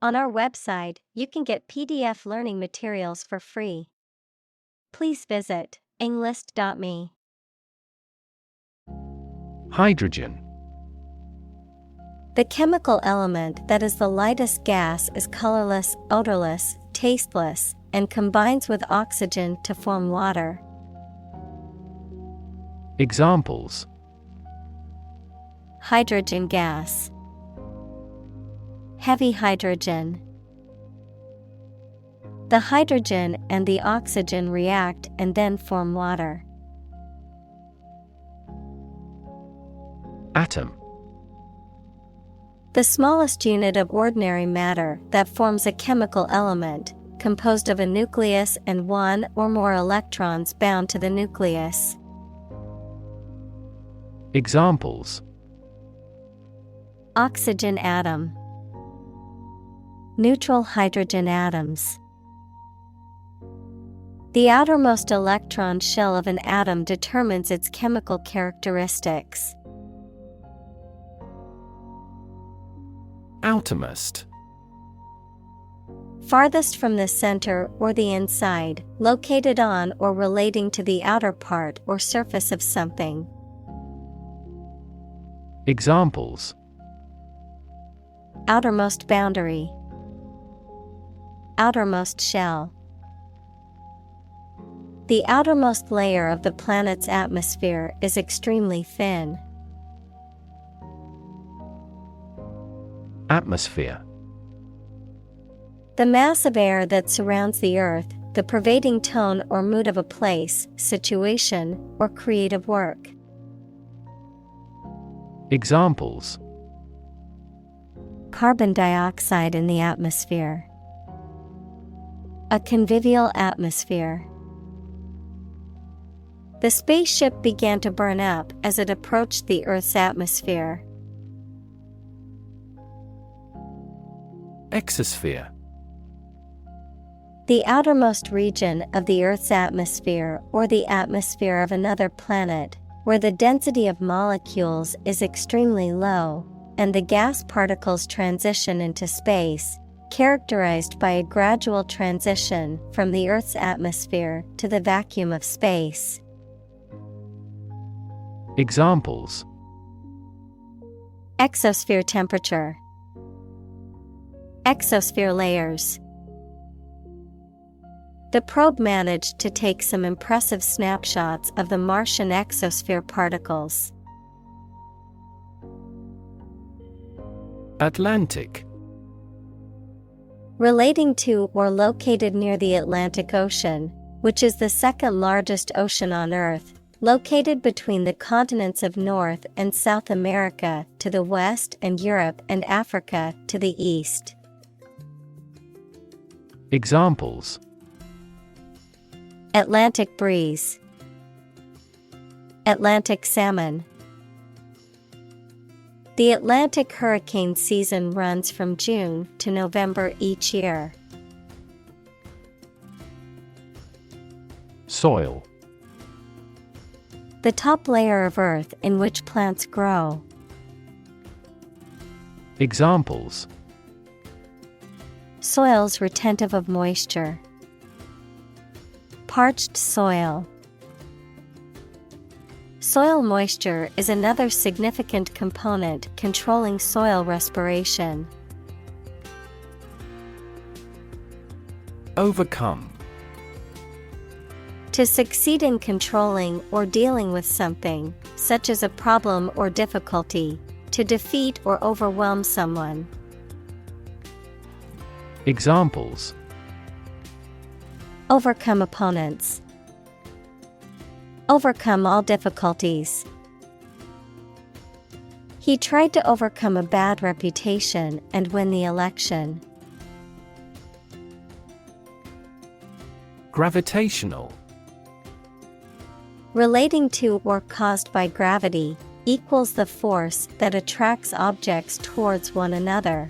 On our website, you can get PDF learning materials for free. Please visit englist.me. Hydrogen. The chemical element that is the lightest gas is colorless, odorless, tasteless, and combines with oxygen to form water. Examples: hydrogen gas, heavy hydrogen. The hydrogen and the oxygen react and then form water. Atom. The smallest unit of ordinary matter that forms a chemical element, composed of a nucleus and one or more electrons bound to the nucleus. Examples: oxygen atom, neutral hydrogen atoms. The outermost electron shell of an atom determines its chemical characteristics. Outermost. Farthest from the center or the inside, located on or relating to the outer part or surface of something. Examples: outermost boundary, outermost shell. The outermost layer of the planet's atmosphere is extremely thin. Atmosphere. The mass of air that surrounds the Earth, the pervading tone or mood of a place, situation, or creative work. Examples: carbon dioxide in the atmosphere, a convivial atmosphere. The spaceship began to burn up as it approached the Earth's atmosphere. Exosphere. The outermost region of the Earth's atmosphere or the atmosphere of another planet, where the density of molecules is extremely low, and the gas particles transition into space, characterized by a gradual transition from the Earth's atmosphere to the vacuum of space. Examples: exosphere temperature, exosphere layers. The probe managed to take some impressive snapshots of the Martian exosphere particles. Atlantic. Relating to or located near the Atlantic Ocean, which is the second largest ocean on Earth, located between the continents of North and South America to the west and Europe and Africa to the east. Examples: Atlantic breeze, Atlantic salmon. The Atlantic hurricane season runs from June to November each year. Soil. The top layer of earth in which plants grow. Examples: soils retentive of moisture, parched soil. Soil moisture is another significant component controlling soil respiration. Overcome. To succeed in controlling or dealing with something, such as a problem or difficulty, to defeat or overwhelm someone. Examples: overcome opponents, overcome all difficulties. He tried to overcome a bad reputation and win the election. Gravitational. Relating to or caused by gravity, equals the force that attracts objects towards one another.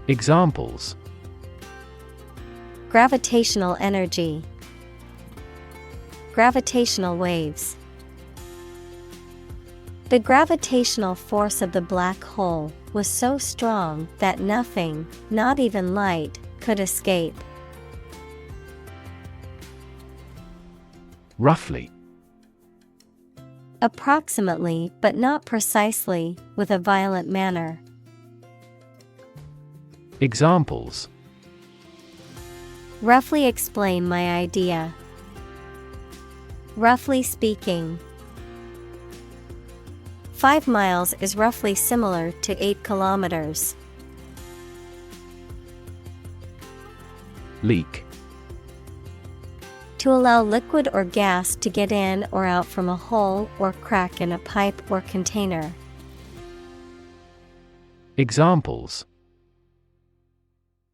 Examples: gravitational energy, gravitational waves. The gravitational force of the black hole was so strong that nothing, not even light, could escape. Roughly. Approximately, but not precisely, with a violent manner. Examples: Roughly explain my idea. Roughly speaking. 5 miles is roughly similar to 8 kilometers. Leak. To allow liquid or gas to get in or out from a hole or crack in a pipe or container. Examples: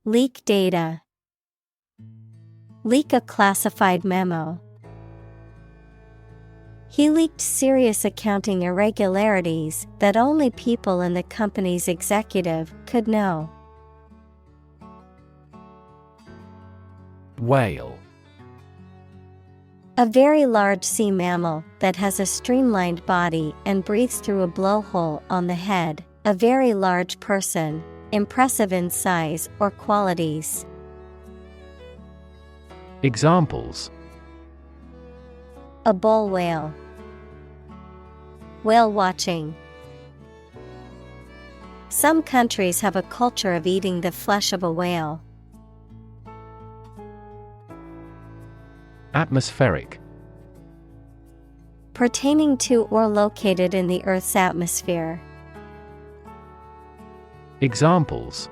Leak data. Leak a classified memo. He leaked serious accounting irregularities that only people in the company's executive could know. Whale. A very large sea mammal that has a streamlined body and breathes through a blowhole on the head. A very large person, impressive in size or qualities. Examples: A bull whale. Whale watching. Some countries have a culture of eating the flesh of a whale. Atmospheric. Pertaining to or located in the Earth's atmosphere. Examples: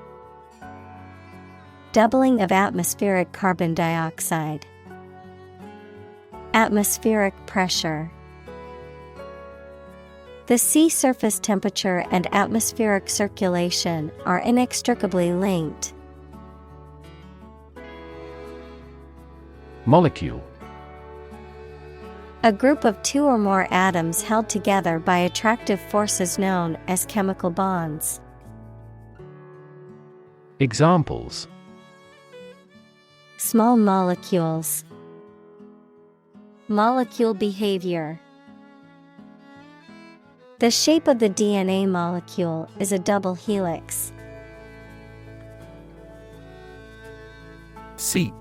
Doubling of atmospheric carbon dioxide. Atmospheric pressure. The sea surface temperature and atmospheric circulation are inextricably linked. Molecule. A group of 2 or more atoms held together by attractive forces known as chemical bonds. Examples: Small molecules. Molecule behavior. The shape of the DNA molecule is a double helix. Seep.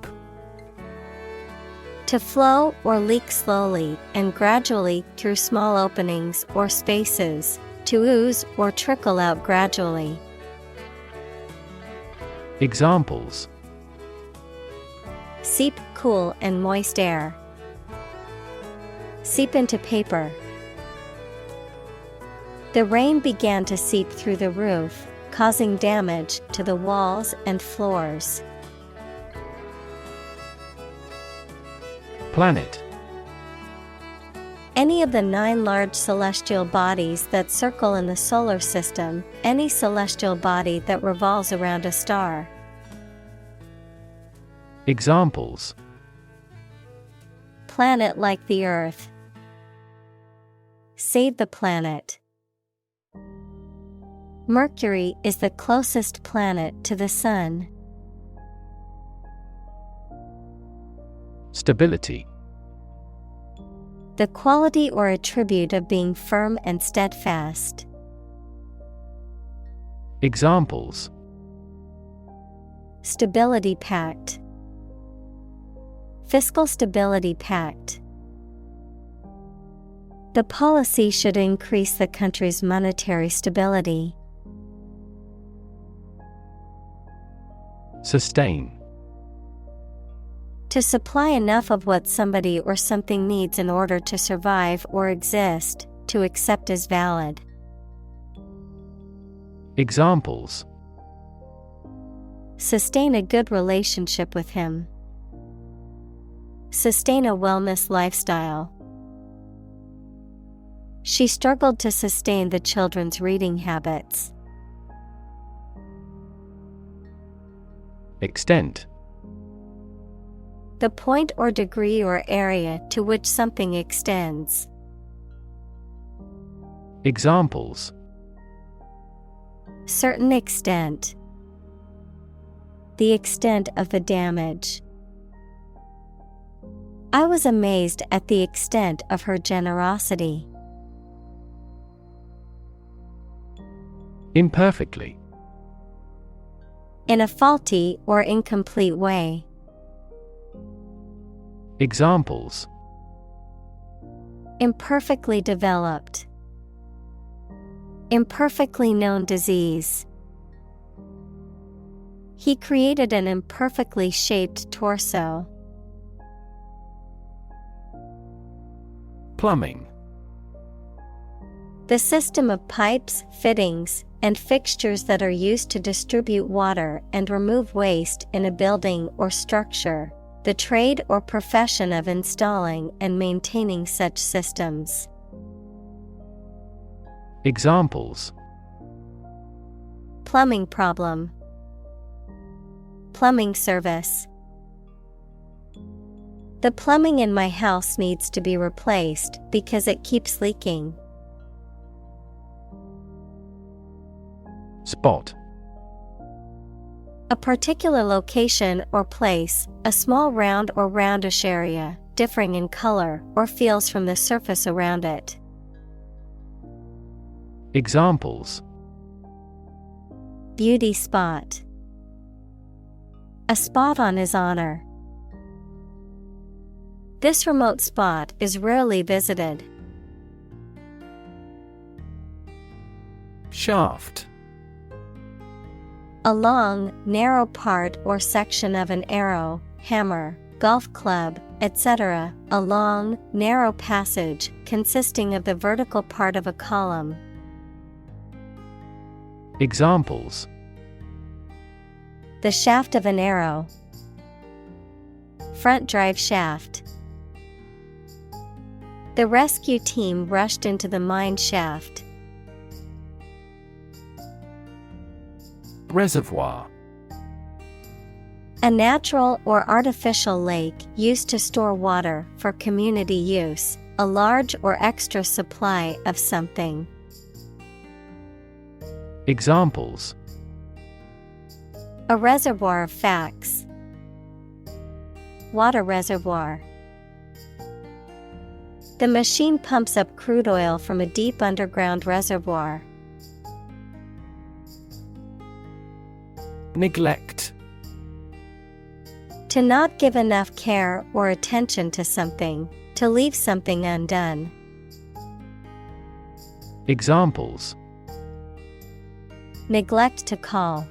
To flow or leak slowly and gradually through small openings or spaces, to ooze or trickle out gradually. Examples: Seep cool and moist air. Seep into paper. The rain began to seep through the roof, causing damage to the walls and floors. Planet. Any of the 9 large celestial bodies that circle in the solar system, any celestial body that revolves around a star. Examples: Planet like the Earth. Save the planet. Mercury is the closest planet to the Sun. Stability. The quality or attribute of being firm and steadfast. Examples: Stability pact. Fiscal stability pact. The policy should increase the country's monetary stability. Sustain. To supply enough of what somebody or something needs in order to survive or exist, to accept as valid. Examples: Sustain a good relationship with him. Sustain a wellness lifestyle. She struggled to sustain the children's reading habits. Extent. The point or degree or area to which something extends. Examples: Certain extent. The extent of the damage. I was amazed at the extent of her generosity. Imperfectly. In a faulty or incomplete way. Examples: Imperfectly developed. Imperfectly known disease. He created an imperfectly shaped torso. Plumbing. The system of pipes, fittings, and fixtures that are used to distribute water and remove waste in a building or structure. The trade or profession of installing and maintaining such systems. Examples: Plumbing problem. Plumbing service. The plumbing in my house needs to be replaced because it keeps leaking. Spot. A particular location or place, a small round or roundish area, differing in color or feels from the surface around it. Examples: Beauty spot. A spot on his honor. This remote spot is rarely visited. Shaft. A long, narrow part or section of an arrow, hammer, golf club, etc. A long, narrow passage consisting of the vertical part of a column. Examples: The shaft of an arrow. Front drive shaft. The rescue team rushed into the mine shaft. Reservoir. A natural or artificial lake used to store water for community use, a large or extra supply of something. Examples: A reservoir of facts. Water reservoir. The machine pumps up crude oil from a deep underground reservoir. Neglect. To not give enough care or attention to something, to leave something undone. Examples: Neglect to call.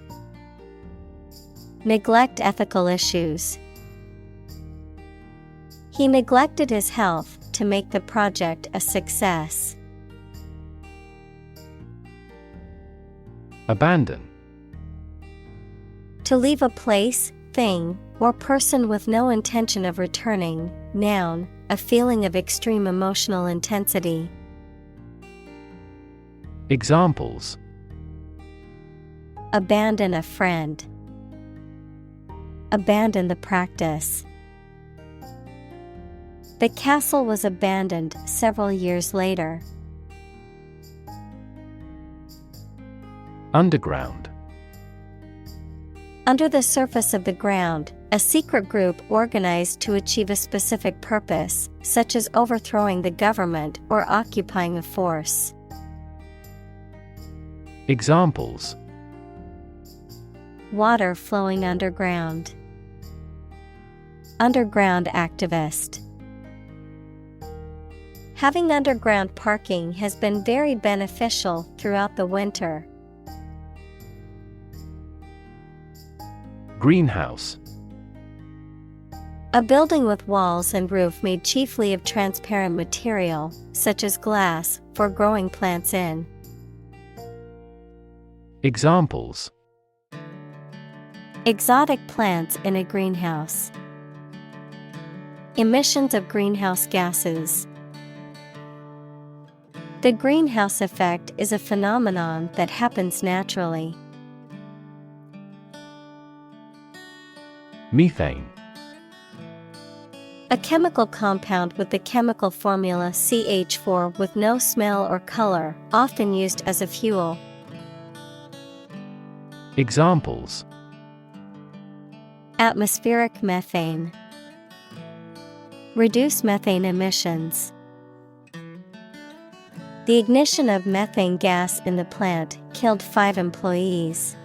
Neglect ethical issues. He neglected his health to make the project a success. Abandon. To leave a place, thing, or person with no intention of returning. Noun, a feeling of extreme emotional intensity. Examples: Abandon a friend. Abandon the practice. The castle was abandoned several years later. Underground. Under the surface of the ground, a secret group organized to achieve a specific purpose, such as overthrowing the government or occupying a force. Examples: Water flowing underground. Underground activist. Having underground parking has been very beneficial throughout the winter. Greenhouse. A building with walls and roof made chiefly of transparent material, such as glass, for growing plants in. Examples: Exotic plants in a greenhouse. Emissions of greenhouse gases. The greenhouse effect is a phenomenon that happens naturally. Methane. A chemical compound with the chemical formula CH4 with no smell or color, often used as a fuel. Examples: Atmospheric methane. Reduce methane emissions. The ignition of methane gas in the plant killed 5 employees.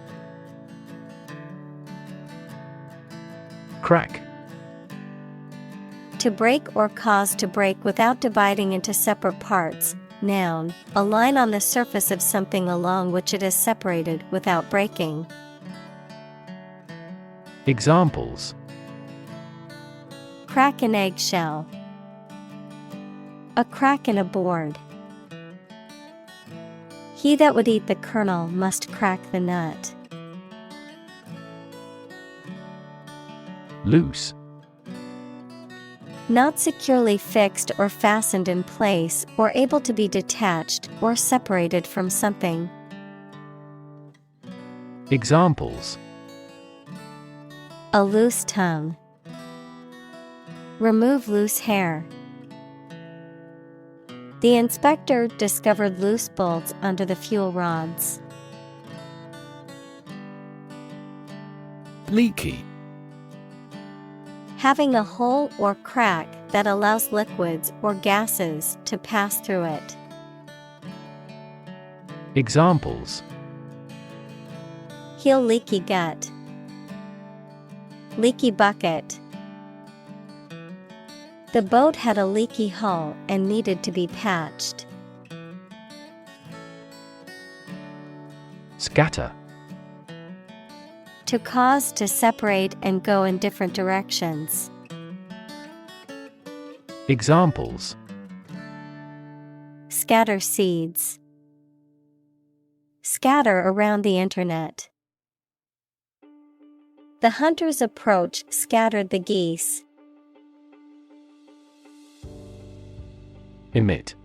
Crack. To break or cause to break without dividing into separate parts. Noun, a line on the surface of something along which it is separated without breaking. Examples: Crack an eggshell. A crack in a board. He that would eat the kernel must crack the nut. Loose. Not securely fixed or fastened in place or able to be detached or separated from something. Examples: A loose tongue. Remove loose hair. The inspector discovered loose bolts under the fuel rods. Leaky. Having a hole or crack that allows liquids or gases to pass through it. Examples: Heel leaky gut. Leaky bucket. The boat had a leaky hull and needed to be patched. Scatter. To cause to separate and go in different directions. Examples: Scatter seeds. Scatter around the internet. The hunter's approach scattered the geese. Emit.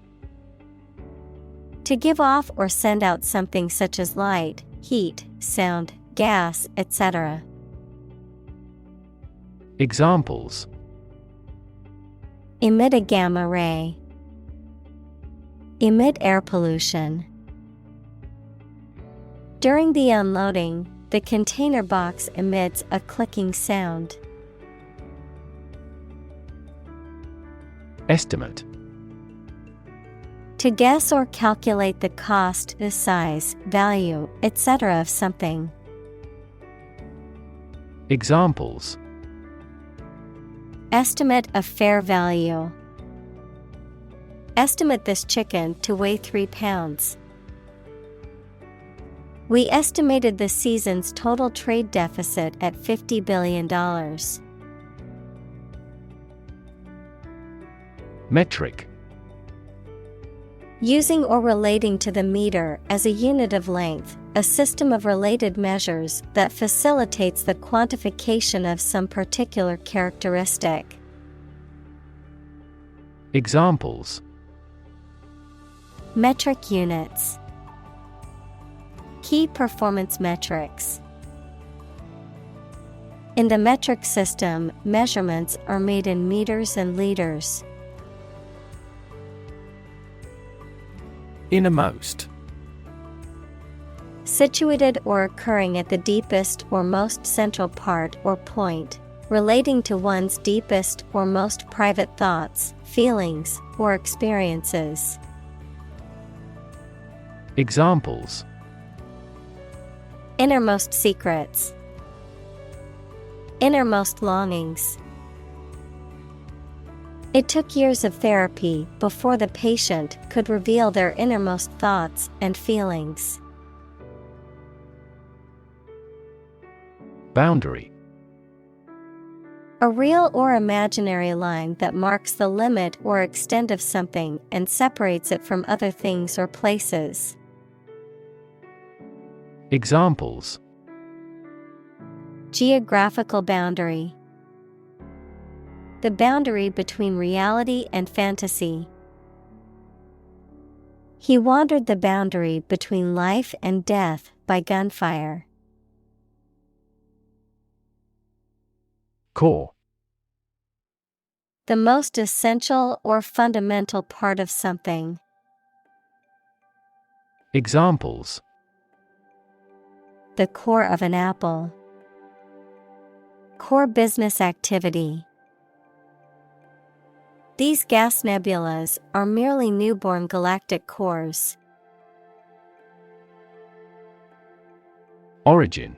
To give off or send out something such as light, heat, sound, gas, etc. Examples: Emit a gamma ray. Emit air pollution. During the unloading, the container box emits a clicking sound. Estimate. To guess or calculate the cost, the size, value, etc. of something. Examples: Estimate of fair value. Estimate this chicken to weigh 3 pounds. We estimated the season's total trade deficit at $50 billion. Metric. Using or relating to the meter as a unit of length, a system of related measures that facilitates the quantification of some particular characteristic. Examples: Metric units. Key performance metrics. In the metric system, measurements are made in meters and liters. Innermost. Situated or occurring at the deepest or most central part or point, relating to one's deepest or most private thoughts, feelings, or experiences. Examples: Innermost secrets. Innermost longings. It took years of therapy before the patient could reveal their innermost thoughts and feelings. Boundary. A real or imaginary line that marks the limit or extent of something and separates it from other things or places. Examples: Geographical boundary. The boundary between reality and fantasy. He wandered the boundary between life and death by gunfire. Core. The most essential or fundamental part of something. Examples: The core of an apple. Core business activity. These gas nebulas are merely newborn galactic cores. Origin.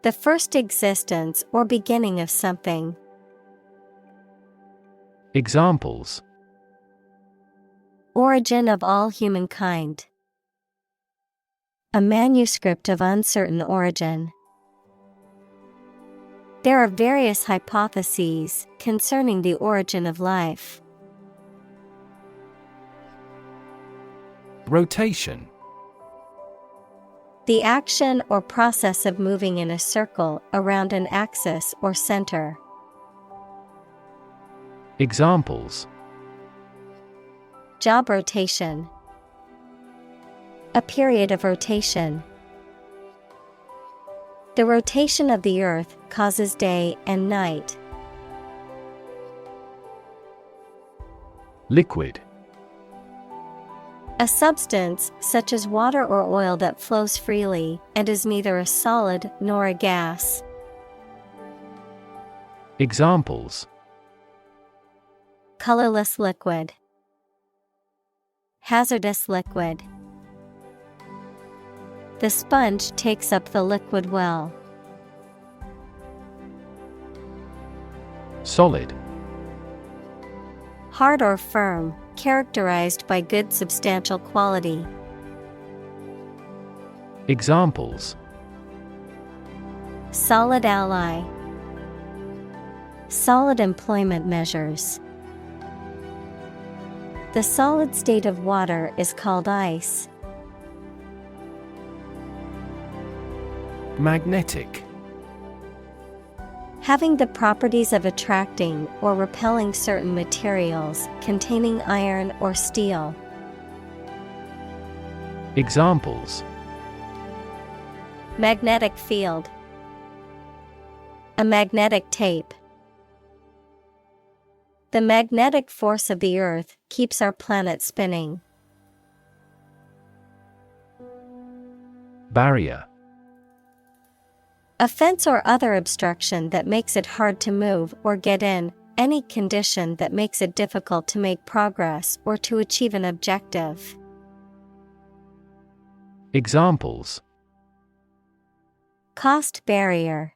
The first existence or beginning of something. Examples. Origin of all humankind. A manuscript of uncertain origin. There are various hypotheses concerning the origin of life. Rotation. The action or process of moving in a circle around an axis or center. Examples. Job rotation. A period of rotation. The rotation of the earth causes day and night. Liquid. A substance such as water or oil that flows freely and is neither a solid nor a gas. Examples. Colorless liquid. Hazardous liquid. The sponge takes up the liquid well. Solid. Hard or firm, characterized by good substantial quality. Examples. Solid ally. Solid employment measures. The solid state of water is called ice. Magnetic. Having the properties of attracting or repelling certain materials containing iron or steel. Examples. Magnetic field. A magnetic tape. The magnetic force of the Earth keeps our planet spinning. Barrier. A fence or other obstruction that makes it hard to move or get in, any condition that makes it difficult to make progress or to achieve an objective. Examples. Cost barrier.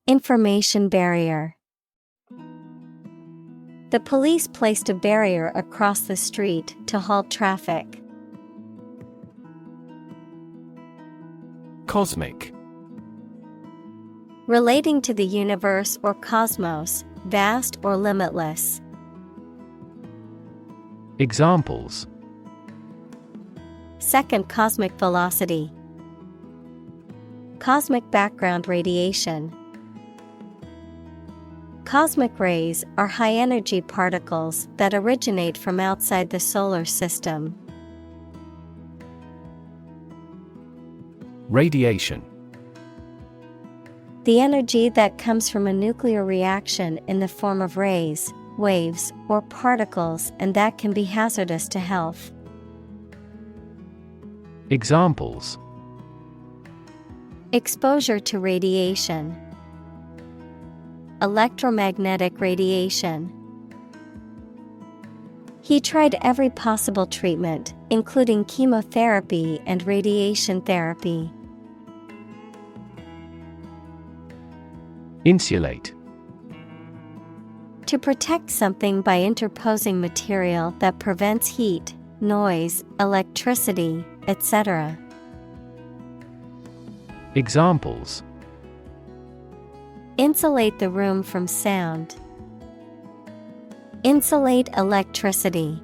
Information barrier. The police placed a barrier across the street to halt traffic. Cosmic. Relating to the universe or cosmos, vast or limitless. Examples. Second cosmic velocity. Cosmic background radiation. Cosmic rays are high-energy particles that originate from outside the solar system. Radiation. The energy that comes from a nuclear reaction in the form of rays, waves, or particles, and that can be hazardous to health. Examples. Exposure to radiation. Electromagnetic radiation. He tried every possible treatment, including chemotherapy and radiation therapy. Insulate. To protect something by interposing material that prevents heat, noise, electricity, etc. Examples. Insulate the room from sound. Insulate electricity.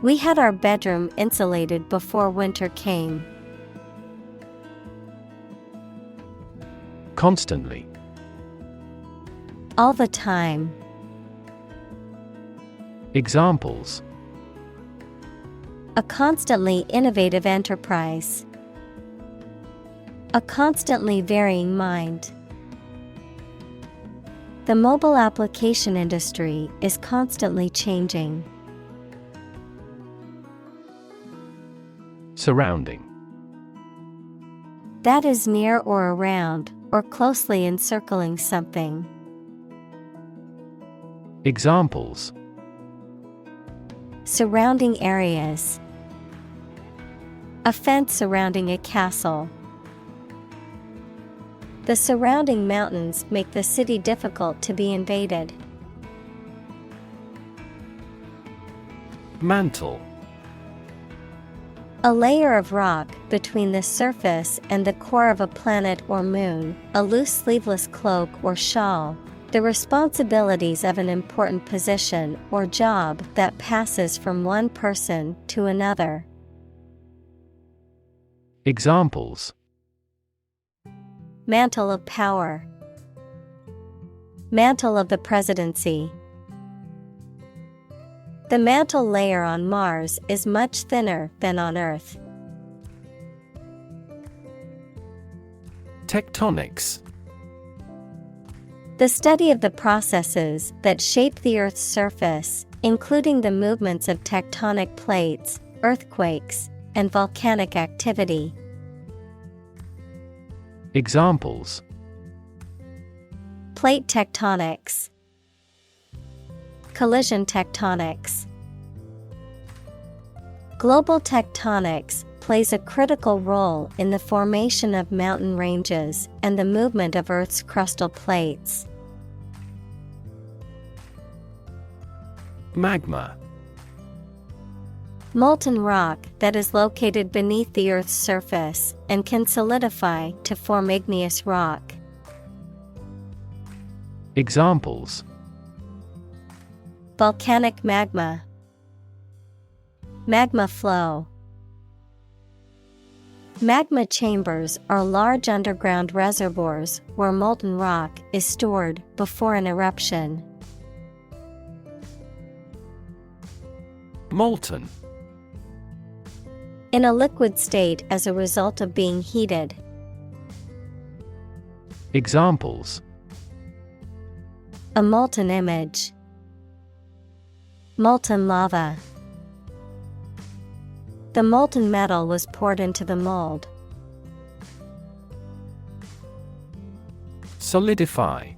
We had our bedroom insulated before winter came. Constantly. All the time. Examples. A constantly innovative enterprise. A constantly varying mind. The mobile application industry is constantly changing. Surrounding. That is near or around, or closely encircling something. Examples: surrounding areas, a fence surrounding a castle. The surrounding mountains make the city difficult to be invaded. Mantle. A layer of rock between the surface and the core of a planet or moon, a loose sleeveless cloak or shawl. The responsibilities of an important position or job that passes from one person to another. Examples: mantle of power, mantle of the presidency. The mantle layer on Mars is much thinner than on Earth. Tectonics. The study of the processes that shape the Earth's surface, including the movements of tectonic plates, earthquakes, and volcanic activity. Examples: plate tectonics, collision tectonics. Global tectonics plays a critical role in the formation of mountain ranges and the movement of Earth's crustal plates. Magma. Molten rock that is located beneath the Earth's surface and can solidify to form igneous rock. Examples: volcanic magma, magma flow. Magma chambers are large underground reservoirs where molten rock is stored before an eruption. Molten. In a liquid state as a result of being heated. Examples: a molten image, molten lava. The molten metal was poured into the mold. Solidify.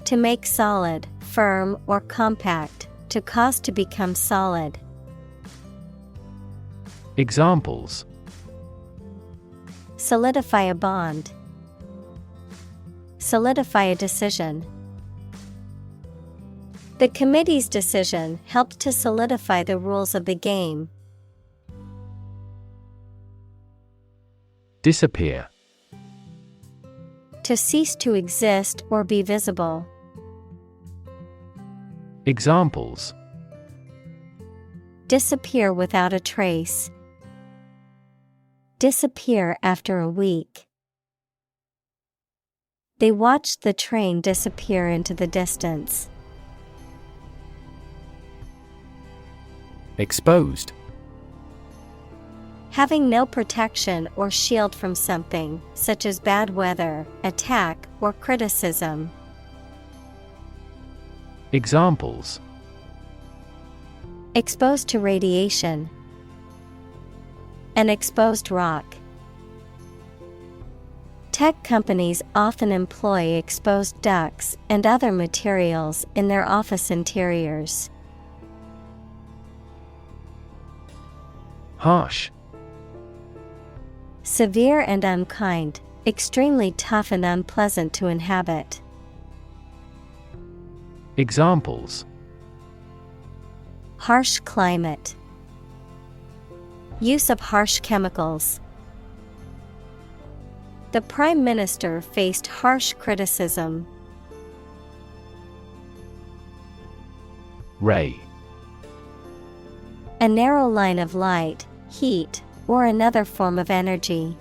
To make solid, firm, or compact, to cause to become solid. Examples: solidify a bond, solidify a decision. The committee's decision helped to solidify the rules of the game. Disappear. To cease to exist or be visible. Examples: disappear without a trace. Disappear after a week. They watched the train disappear into the distance. Exposed. Having no protection or shield from something, such as bad weather, attack, or criticism. Examples: exposed to radiation. An exposed rock. Tech companies often employ exposed ducts and other materials in their office interiors. Harsh. Severe and unkind, extremely tough and unpleasant to inhabit. Examples: harsh climate. Use of harsh chemicals. The Prime Minister faced harsh criticism. Ray. A narrow line of light, heat, or another form of energy.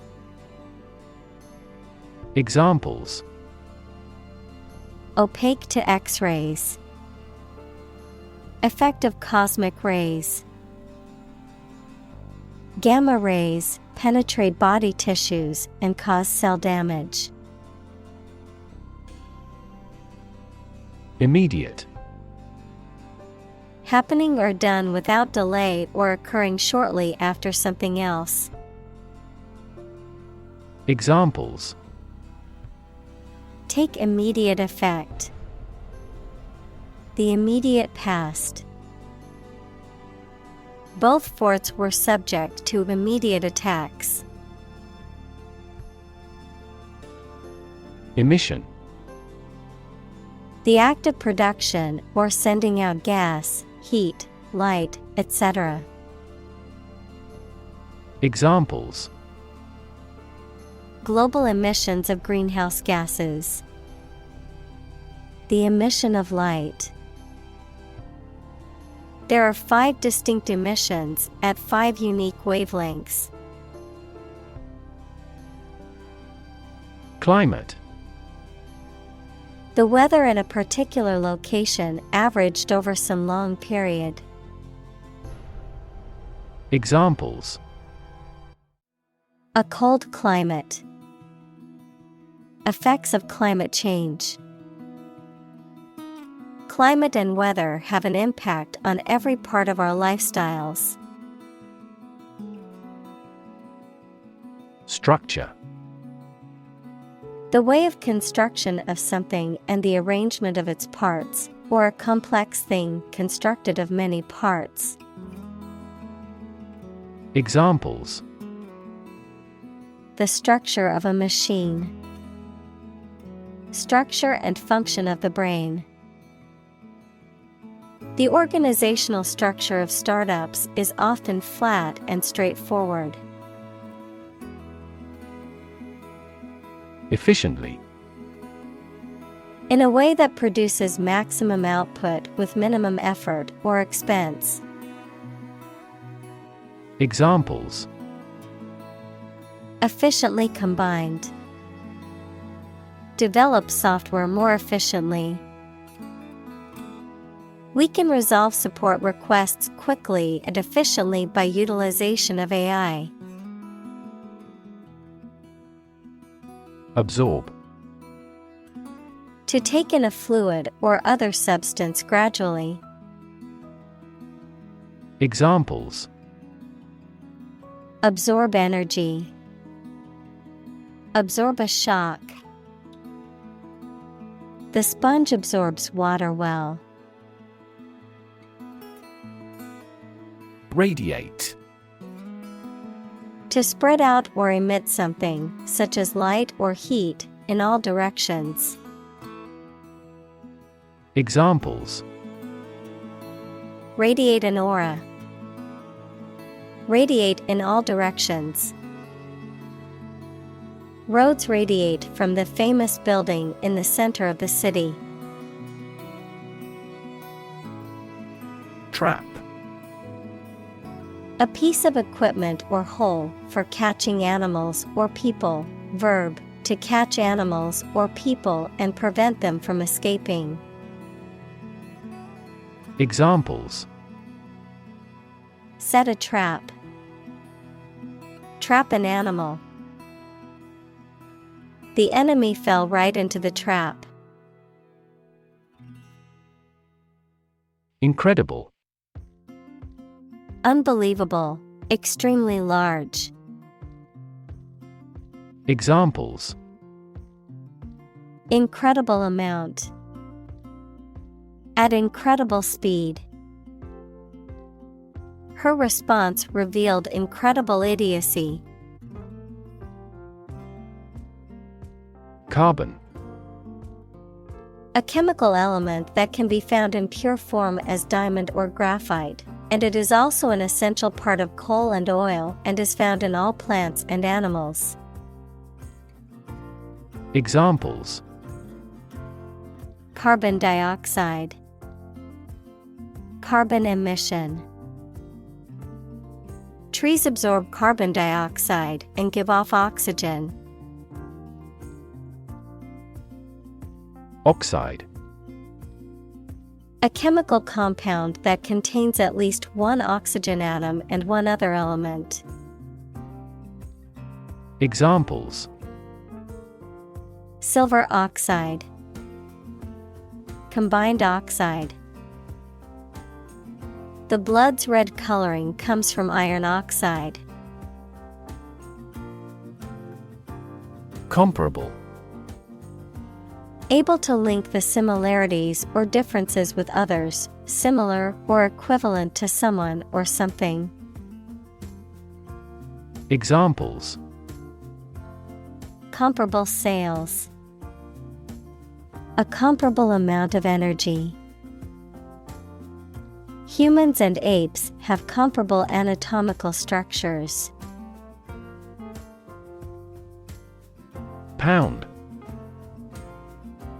Examples: opaque to X-rays. Effect of cosmic rays. Gamma rays penetrate body tissues and cause cell damage. Immediate. Happening or done without delay or occurring shortly after something else. Examples: take immediate effect. The immediate past. Both forts were subject to immediate attacks. Emission. The act of production or sending out gas, heat, light, etc. Examples: global emissions of greenhouse gases. The emission of light. There are 5 distinct emissions at 5 unique wavelengths. Climate. The weather at a particular location averaged over some long period. Examples: a cold climate. Effects of climate change. Climate and weather have an impact on every part of our lifestyles. Structure. The way of construction of something and the arrangement of its parts, or a complex thing constructed of many parts. Examples: the structure of a machine. Structure and function of the brain. The organizational structure of startups is often flat and straightforward. Efficiently. In a way that produces maximum output with minimum effort or expense. Examples: efficiently combined. Develop software more efficiently. We can resolve support requests quickly and efficiently by utilization of AI. Absorb. To take in a fluid or other substance gradually. Examples: absorb energy. Absorb a shock. The sponge absorbs water well. Radiate. To spread out or emit something, such as light or heat, in all directions. Examples: radiate an aura. Radiate in all directions. Roads radiate from the famous building in the center of the city. Trap. A piece of equipment or hole for catching animals or people. Verb, to catch animals or people and prevent them from escaping. Examples: set a trap. Trap an animal. The enemy fell right into the trap. Incredible. Unbelievable, extremely large. Examples: incredible amount. At incredible speed. Her response revealed incredible idiocy. Carbon. A chemical element that can be found in pure form as diamond or graphite, and it is also an essential part of coal and oil and is found in all plants and animals. Examples: carbon dioxide. Carbon emission. Trees absorb carbon dioxide and give off oxygen. Oxide. A chemical compound that contains at least one oxygen atom and one other element. Examples: silver oxide. Combined oxide. The blood's red coloring comes from iron oxide. Comparable. Able to link the similarities or differences with others, similar or equivalent to someone or something. Examples: Comparable sales. A comparable amount of energy. Humans and apes have comparable anatomical structures. Pound.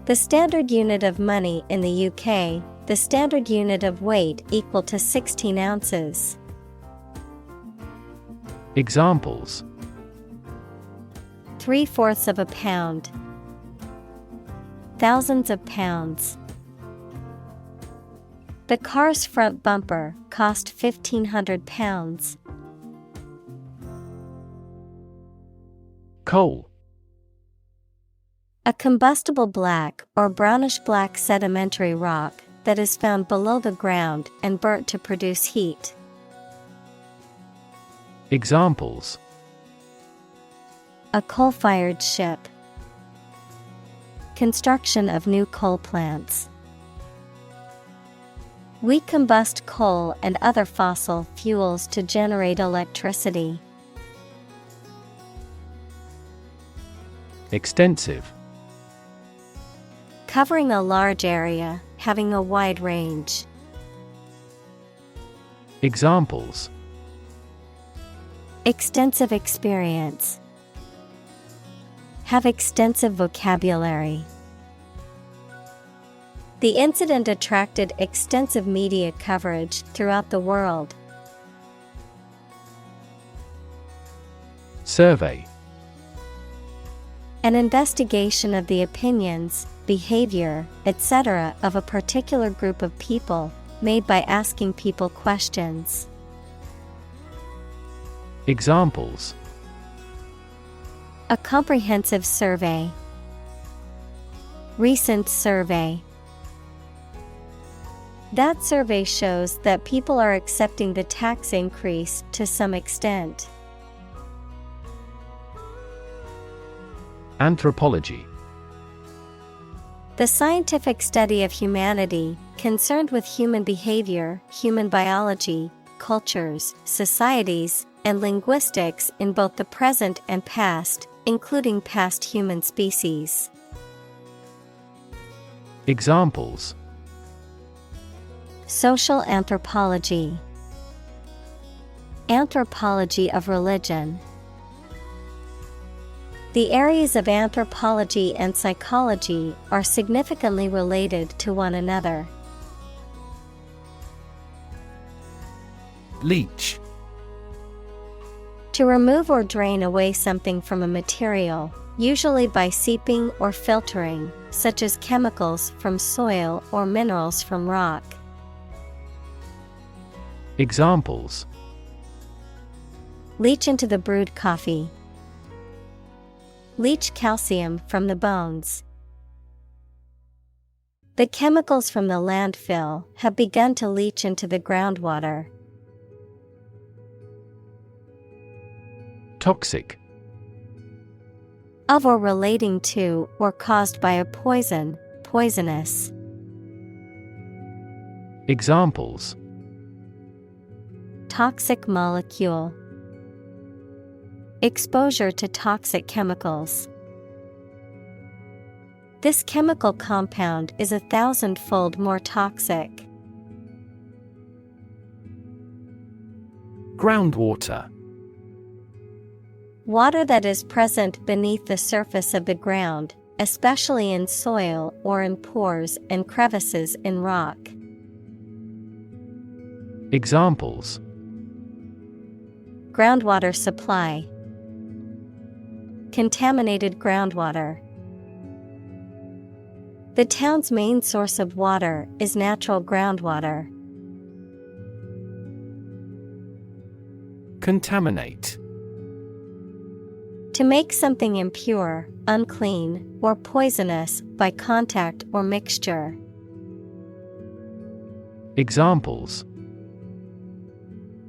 The standard unit of money in the UK, the standard unit of weight equal to 16 ounces. Examples: 3/4 of a pound. Thousands of pounds. The car's front bumper cost £1,500. Coal. A combustible black or brownish-black sedimentary rock that is found below the ground and burnt to produce heat. Examples: A coal-fired ship. Construction of new coal plants. We combust coal and other fossil fuels to generate electricity. Extensive. Covering a large area, having a wide range. Examples: Extensive experience. Have extensive vocabulary. The incident attracted extensive media coverage throughout the world. Survey. An investigation of the opinions, behavior, etc. of a particular group of people, made by asking people questions. Examples: A comprehensive survey. Recent survey. That survey shows that people are accepting the tax increase to some extent. Anthropology. The scientific study of humanity, concerned with human behavior, human biology, cultures, societies, and linguistics in both the present and past, including past human species. Examples: Social anthropology. Anthropology of religion. The areas of anthropology and psychology are significantly related to one another. Leach. To remove or drain away something from a material, usually by seeping or filtering, such as chemicals from soil or minerals from rock. Examples: Leach into the brewed coffee. Leach calcium from the bones. The chemicals from the landfill have begun to leach into the groundwater. Toxic. Of or relating to or caused by a poison, poisonous. Examples: Toxic molecule. Exposure to toxic chemicals. This chemical compound is 1,000-fold more toxic. Groundwater. Water that is present beneath the surface of the ground, especially in soil or in pores and crevices in rock. Examples: Groundwater supply. Contaminated groundwater. The town's main source of water is natural groundwater. Contaminate. To make something impure, unclean, or poisonous by contact or mixture. Examples: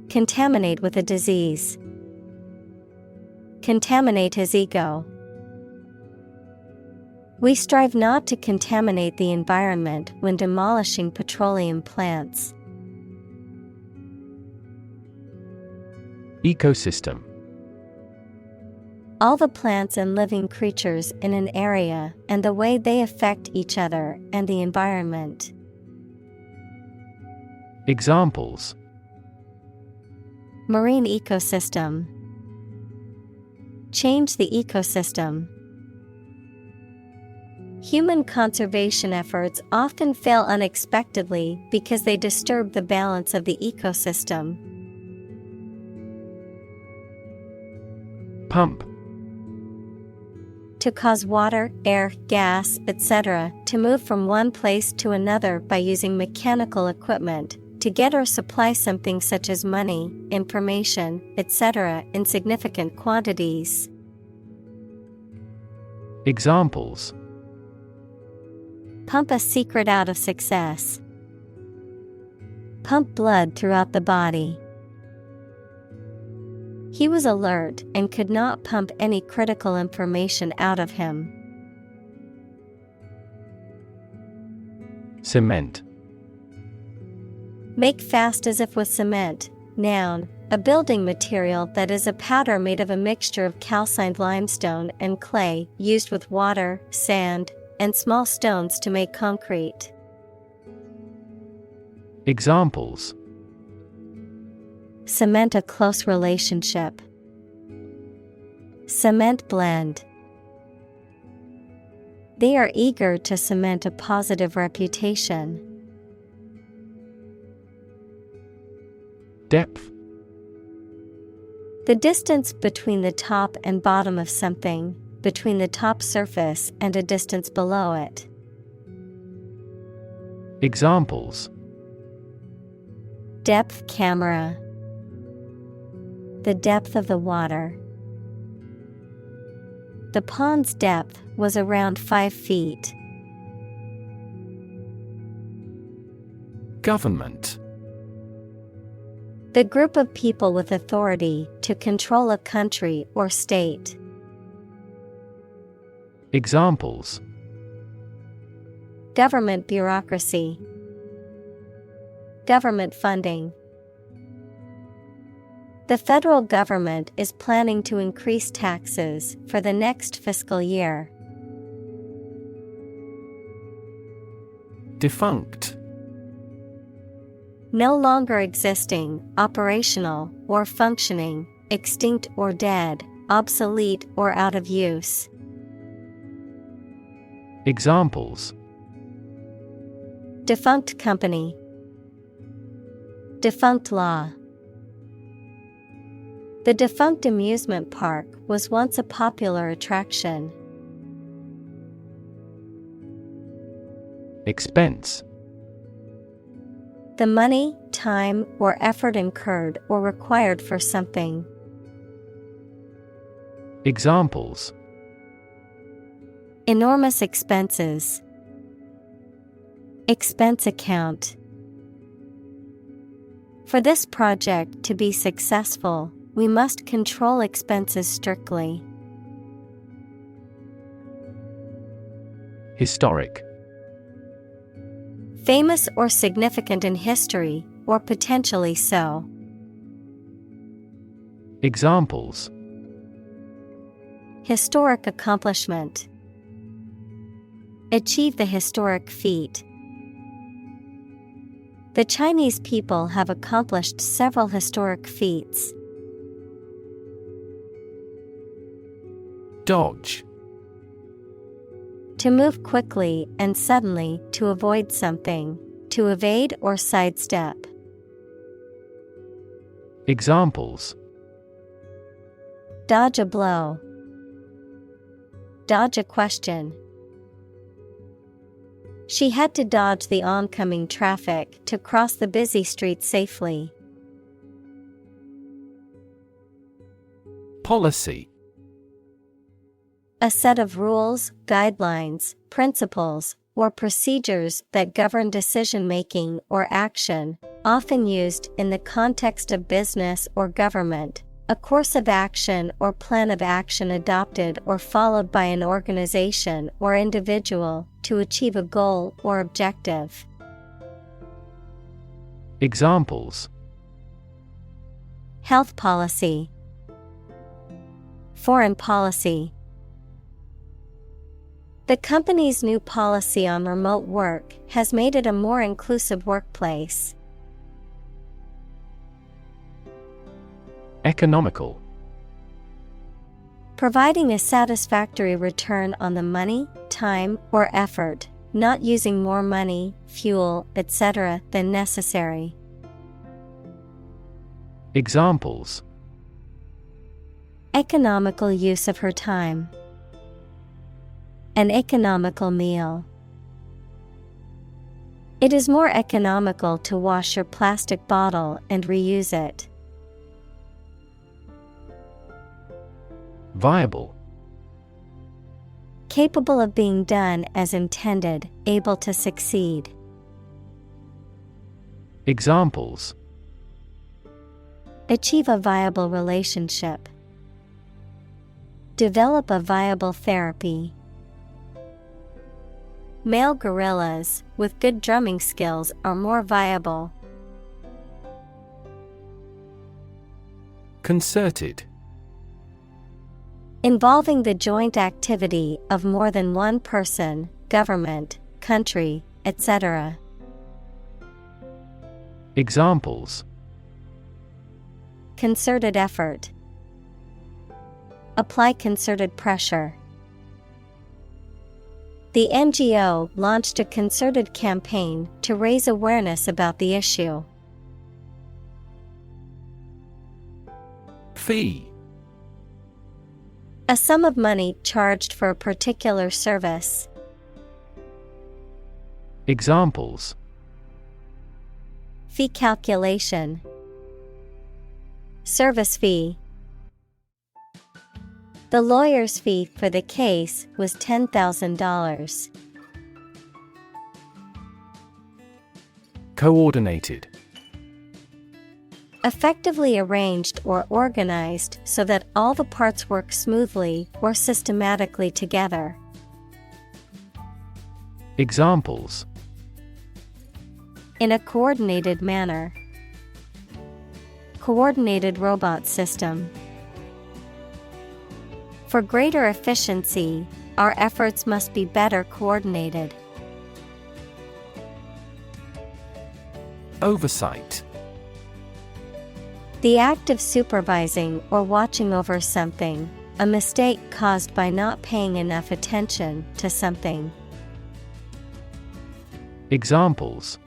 Contaminate with a disease. Contaminate his ego. We strive not to contaminate the environment when demolishing petroleum plants. Ecosystem. All the plants and living creatures in an area and the way they affect each other and the environment. Examples: Marine ecosystem. Change the ecosystem. Human conservation efforts often fail unexpectedly because they disturb the balance of the ecosystem. Pump. To cause water, air, gas, etc. to move from one place to another by using mechanical equipment, to get or supply something such as money, information, etc. in significant quantities. Examples: Pump a secret out of success. Pump blood throughout the body. He was alert and could not pump any critical information out of him. Cement. Make fast as if with cement. Noun, a building material that is a powder made of a mixture of calcined limestone and clay, used with water, sand, and small stones to make concrete. Examples: Cement a close relationship. Cement blend. They are eager to cement a positive reputation. Depth. The distance between the top and bottom of something, between the top surface and a distance below it. Examples: Depth camera. The depth of the water. The pond's depth was around 5 feet. Government. The group of people with authority to control a country or state. Examples: Government bureaucracy. Government funding. The federal government is planning to increase taxes for the next fiscal year. Defunct. No longer existing, operational, or functioning, extinct or dead, obsolete or out of use. Examples: Defunct company. Defunct law. The defunct amusement park was once a popular attraction. Expense. The money, time, or effort incurred or required for something. Examples: Enormous expenses. Expense account. For this project to be successful, we must control expenses strictly. Historic. Famous or significant in history, or potentially so. Examples: Historic accomplishment. Achieve the historic feat. The Chinese people have accomplished several historic feats. Dodge. To move quickly and suddenly to avoid something, to evade or sidestep. Examples: Dodge a blow. Dodge a question. She had to dodge the oncoming traffic to cross the busy street safely. Policy. A set of rules, guidelines, principles, or procedures that govern decision-making or action, often used in the context of business or government, A course of action or plan of action adopted or followed by an organization or individual to achieve a goal or objective. Examples: Health policy, foreign policy. The company's new policy on remote work has made it a more inclusive workplace. Economical. Providing a satisfactory return on the money, time, or effort, not using more money, fuel, etc. than necessary. Examples: Economical use of her time. An economical meal. It is more economical to wash your plastic bottle and reuse it. Viable. Capable of being done as intended, able to succeed. Examples: Achieve a viable relationship. Develop a viable therapy. Male gorillas with good drumming skills are more viable. Concerted. Involving the joint activity of more than one person, government, country, etc. Examples: Concerted effort. Apply concerted pressure. The NGO launched a concerted campaign to raise awareness about the issue. Fee. A sum of money charged for a particular service. Examples: Fee calculation. Service fee. The lawyer's fee for the case was $10,000. Coordinated. Effectively arranged or organized so that all the parts work smoothly or systematically together. Examples: In a coordinated manner. Coordinated robot system. For greater efficiency, our efforts must be better coordinated. Oversight. The act of supervising or watching over something, a mistake caused by not paying enough attention to something. Examples: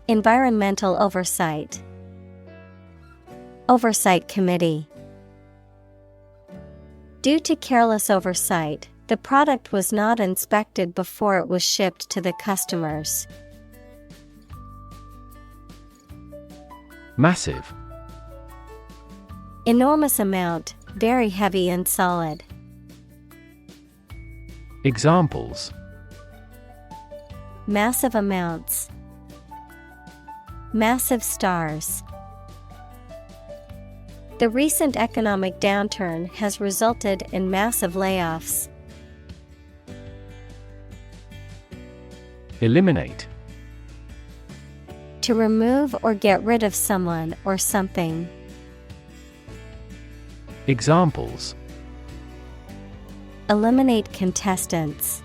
Environmental oversight. Oversight committee. Due to careless oversight, the product was not inspected before it was shipped to the customers. Massive. Enormous amount, very heavy and solid. Examples: Massive amounts. Massive stars. The recent economic downturn has resulted in massive layoffs. Eliminate. To remove or get rid of someone or something. Examples: Eliminate contestants.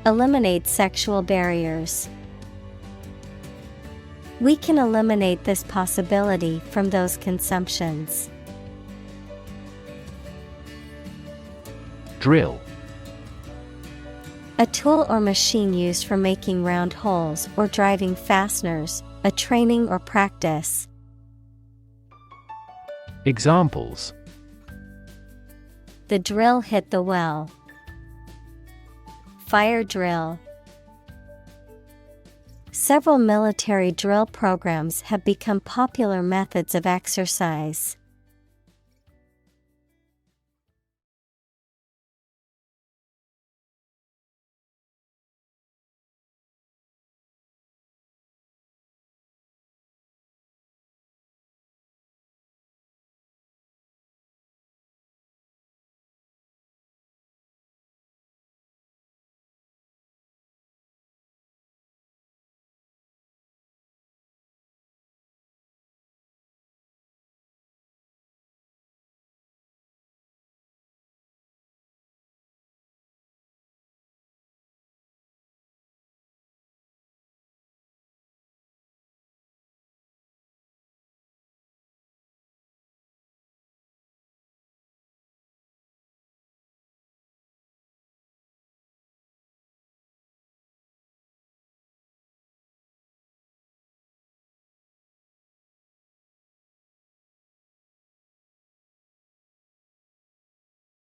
Eliminate sexual barriers. We can eliminate this possibility from those consumptions. Drill. A tool or machine used for making round holes or driving fasteners, a training or practice. Examples: The drill hit the well. Fire drill. Several military drill programs have become popular methods of exercise.